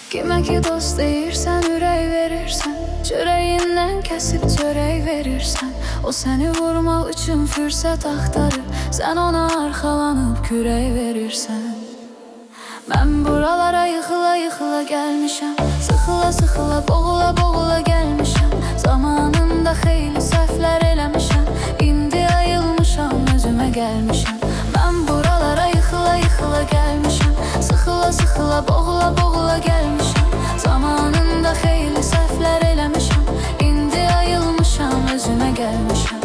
Kime ki dost deyirsən, ürək verirsən, çörəyindən kəsib çörək verirsən. O səni vurmaq üçün fürsət axtarır, sən ona arxalanıb kürək verirsən. Mən buralara yıxıla gəlmişəm, sıxıla boğula gəlmişəm. Zamanında xeyli səhvlər eləmişəm, indi ayılmışam, özümə gəlmişəm. Mən buralara yıxıla gəlmişəm, sıxıla boğula gəlmişəm. Zamanında xeyli səhvlər eləmişəm, indi ayılmışam, özümə gəlmişəm.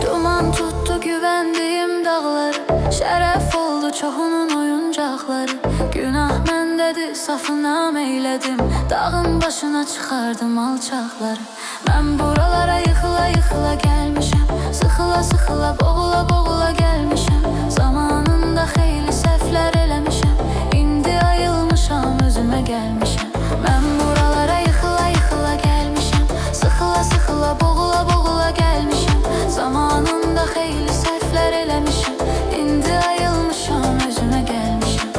Duman tuttu güvəndiyim dağları, şərəf oldu çoxunun oyuncaqları. Günah məndədir, safına meylədim, dağın başına çıxardım alçaqları. Mən buralara yıxıla gəlmişəm, sıxıla boğula gəlmişəm. Zamanında xeyli səhvlər eləmişəm, indi ayılmışam, özümə gəlmişəm. Mən buralara yıxıla gəlmişəm, sıxıla boğula gəlmişəm. Zamanında xeyli səhvlər eləmişəm, indi ayılmışam, özümə gəlmişəm.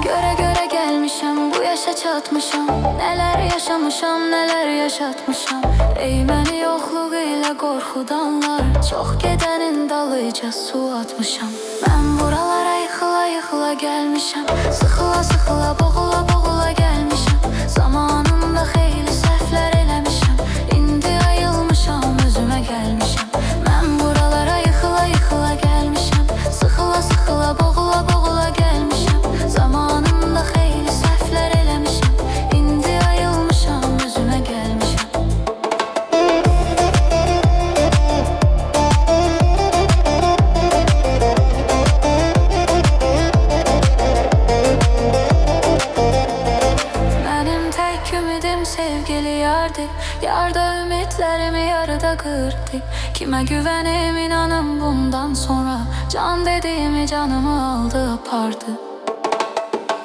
Görə gəlmişəm, bu yaşa çatmışam. Nələr yaşamışam, nələr yaşatmışam. Ey məni yoxluq ilə qorxudanlar, çox gedənin dalıca su atmışam. Mən buralara yıxıla gəlmişəm, sıxıla boğula gəlmişəm. Zamanında xeyli səhvlər eləmişəm, indi ayılmışam, özümə gəlmişəm. Mən buralara yıxıla gəlmişəm, sıxıla boğula gəlmişəm. Zamanında xeyli səhvlər eləmişəm, indi ayılmışam, özümə gəlmişəm. Mənim tək ümidim sevgili yardır, yarda ümidlərimi yarıda qırdı. Kimə güvənim, inanım bundan sonra, can dediyimi canımı aldı, apardı.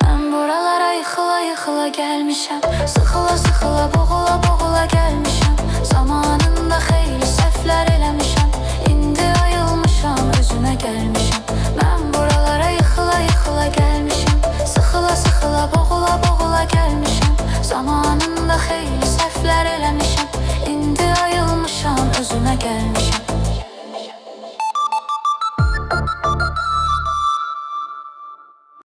Mən buralara yıxıla gəlmişəm, sıxıla boğula gəlmişəm. Zamanında xeyli səhvlər eləmişəm, indi ayılmışam, özümə gəlmişəm. Mən buralara yıxıla gəlmişəm, sıxıla boğula gəlmişəm. Zamanında xeyli səhvlər eləmişəm, indi ayılmışam, özümə gəlmişəm.